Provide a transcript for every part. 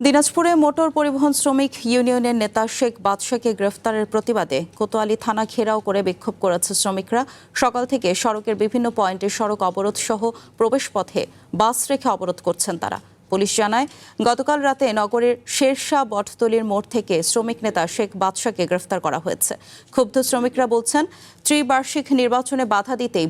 দিনাজপুরে মোটর পরিবহন শ্রমিক ইউনিয়নের নেতা শেখ বাদশাকে গ্রেফতারের প্রতিবাদে কোতোয়ালি থানা ঘেরাও করে বিক্ষোভ করেছে শ্রমিকরা। সকাল থেকে সড়কের বিভিন্ন পয়েন্টে সড়ক অবরোধ সহ প্রবেশপথে বাস রেখে অবরোধ করছেন তারা। পুলিশ জানায়, গতকাল রাতে নগরের শেরশাহ বটতলির মোড় থেকে শ্রমিক নেতা শেখ বাদশাকে গ্রেফতার করা হয়েছে। ক্ষুব্ধ শ্রমিকরা বলছেন, ত্রিবার্ষিক নির্বাচনে বাধা দিতেই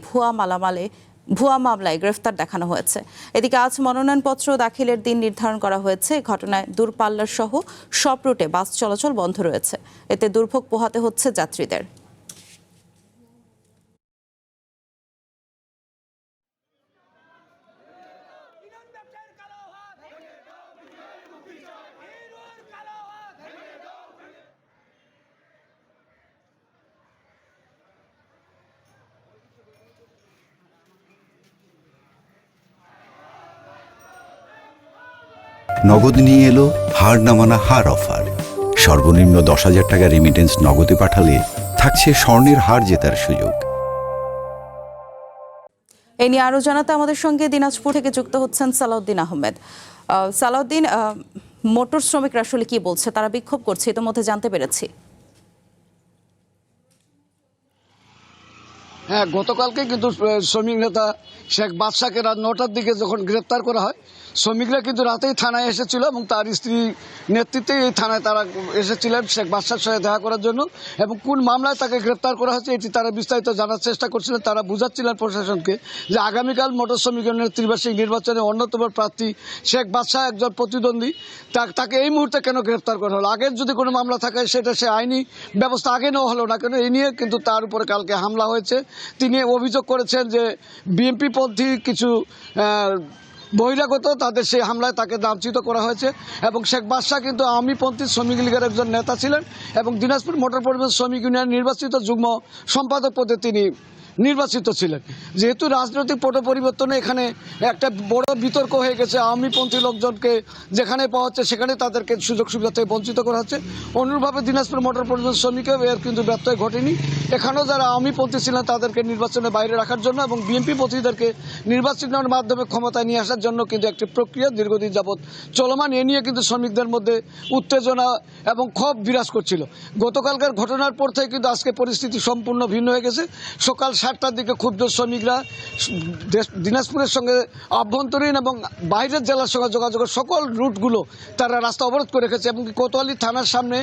ভুয়া মামলায় গ্রেফতার দেখানো হয়েছে। এদিকে আজ মনোনয়নপত্র দাখিলের দিন নির্ধারণ করা হয়েছে। ঘটনায় দূরপাল্লার সহ সব রুটে বাস চলাচল বন্ধ রয়েছে। এতে দুর্ভোগ পোহাতে হচ্ছে যাত্রীদের। নগদ নিয়ে এলো হার না মানা হার অফার। সর্বনিম্ন 10,000 টাকা রেমিটেন্স নগদে পাঠালে থাকছে স্বর্ণের হার জেতার সুযোগ। এ নিয়ে আরো জানাতে আমাদের সঙ্গে দিনাজপুর থেকে যুক্ত হচ্ছেন সালাউদ্দিন আহমেদ। সালাউদ্দিন, মোটর শ্রমিকরা আসলে কি বলছে? তারা বিক্ষোভ করছে, ইতিমধ্যে জানতে পেরেছি। হ্যাঁ, গতকালকে কিন্তু শ্রমিক নেতা শেখ বাদশাকে রাত 9টার দিকে যখন গ্রেপ্তার করা হয়, শ্রমিকরা কিন্তু রাতেই থানায় এসেছিল এবং তার স্ত্রী নেতৃত্বে এই থানায় তারা এসেছিলেন শেখ বাদশার সঙ্গে দেখা করার জন্য। এবং কোন মামলায় তাকে গ্রেপ্তার করা হয়েছে এটি তারা বিস্তারিত জানার চেষ্টা করছিলেন। তারা বুঝাচ্ছিলেন প্রশাসনকে যে আগামীকাল মোটর শ্রমিক ইউনিয়নের ত্রিবার্ষিক নির্বাচনে অন্যতম প্রার্থী শেখ বাদশা একজন প্রতিদ্বন্দ্বী, তাকে এই মুহূর্তে কেন গ্রেপ্তার করা হলো? আগের যদি কোনো মামলা থাকে সেটা সে আইনি ব্যবস্থা আগে নেওয়া হলো না কেন? এই নিয়ে কিন্তু তার উপরে কালকে হামলা হয়েছে। তিনি অভিযোগ করেছেন যে বিএনপি পন্থী কিছু বহিরাগত তাদের সেই হামলায় তাকে লাঞ্ছিত করা হয়েছে। এবং শেখ বাদশা কিন্তু আওয়ামীপন্থী শ্রমিক লীগের একজন নেতা ছিলেন এবং দিনাজপুর মোটর পরিবহন শ্রমিক ইউনিয়ন নির্বাচিত যুগ্ম সম্পাদক পদে তিনি নির্বাচিত ছিলেন। যেহেতু রাজনৈতিক পট পরিবর্তনে এখানে একটা বড় বিতর্ক হয়ে গেছে, আওয়ামীপন্থী লোকজনকে যেখানে পাওয়া হচ্ছে সেখানে তাদেরকে সুযোগ সুবিধা থেকে বঞ্চিত করা হচ্ছে। অনুরূপভাবে দিনাজপুর মোটর পরিবহন শ্রমিকেও এর কিন্তু ব্যত্যয় ঘটেনি। এখানেও যারা আওয়ামীপন্থী ছিলেন তাদেরকে নির্বাচনের বাইরে রাখার জন্য এবং বিএনপি পন্থীদেরকে নির্বাচনের মাধ্যমে ক্ষমতায় নিয়ে আসার জন্য কিন্তু একটি প্রক্রিয়া দীর্ঘদিন যাবৎ চলমান। এ নিয়ে কিন্তু শ্রমিকদের মধ্যে উত্তেজনা এবং ক্ষোভ বিরাজ করছিল। গতকালকার ঘটনার পর থেকে কিন্তু আজকে পরিস্থিতি সম্পূর্ণ ভিন্ন হয়ে গেছে। সকাল 7টার দিকে ক্ষুব্ধ শ্রমিকরা দিনাজপুরের সঙ্গে আভ্যন্তরীণ এবং বাইরের জেলার সঙ্গে যোগাযোগের সকল রুটগুলো তারা রাস্তা অবরোধ করে রেখেছে এবং কোতোয়ালি থানার সামনে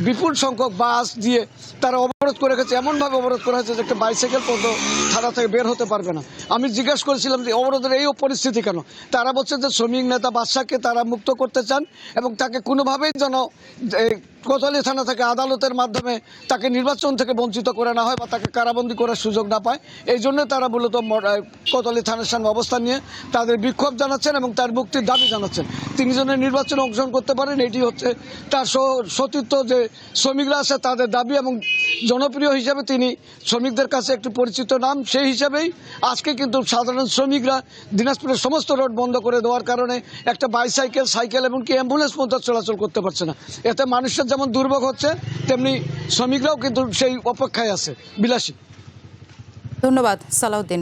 বিপুল সংখ্যক বাস দিয়ে তারা অবরোধ করে রেখেছে। এমনভাবে অবরোধ করা হয়েছে যে একটা বাইসাইকেল পর্যন্ত থানা থেকে বের হতে পারবে না। আমি জিজ্ঞেস করেছিলাম যে অবরোধের এই পরিস্থিতি কেন? তারা বলছে যে শ্রমিক নেতা বাদশাকে তারা মুক্ত করতে চান এবং তাকে কোনোভাবেই যেন কোতোয়ালি থানা থেকে আদালতের মাধ্যমে তাকে নির্বাচন থেকে বঞ্চিত করে না হয় বা তাকে কারাবন্দী করার সুযোগ না পায়। এই জন্য তারা মূলত কোতোয়ালি থানার সামনে অবস্থান নিয়ে তাদের বিক্ষোভ জানাচ্ছেন এবং তার মুক্তির দাবি জানাচ্ছেন। তিনি যেন নির্বাচনে অংশগ্রহণ করতে পারেন, এটি হচ্ছে তার সতীর্থ যে শ্রমিকরা আছে তাদের দাবি। এবং জনপ্রিয় হিসাবে তিনি শ্রমিকদের কাছে একটি পরিচিত নাম, সেই হিসাবেই আজকে কিন্তু সাধারণ শ্রমিকরা দিনাজপুরের সমস্ত রোড বন্ধ করে দেওয়ার কারণে একটা বাইসাইকেল, সাইকেল এমনকি অ্যাম্বুলেন্স পর্যন্ত চলাচল করতে পারছে না। এতে মানুষের যেমন দুর্ভোগ হচ্ছে তেমনি শ্রমিকরাও কিন্তু সেই অপেক্ষায় আছে বিলাসী। ধন্যবাদ সালাউদ্দিন।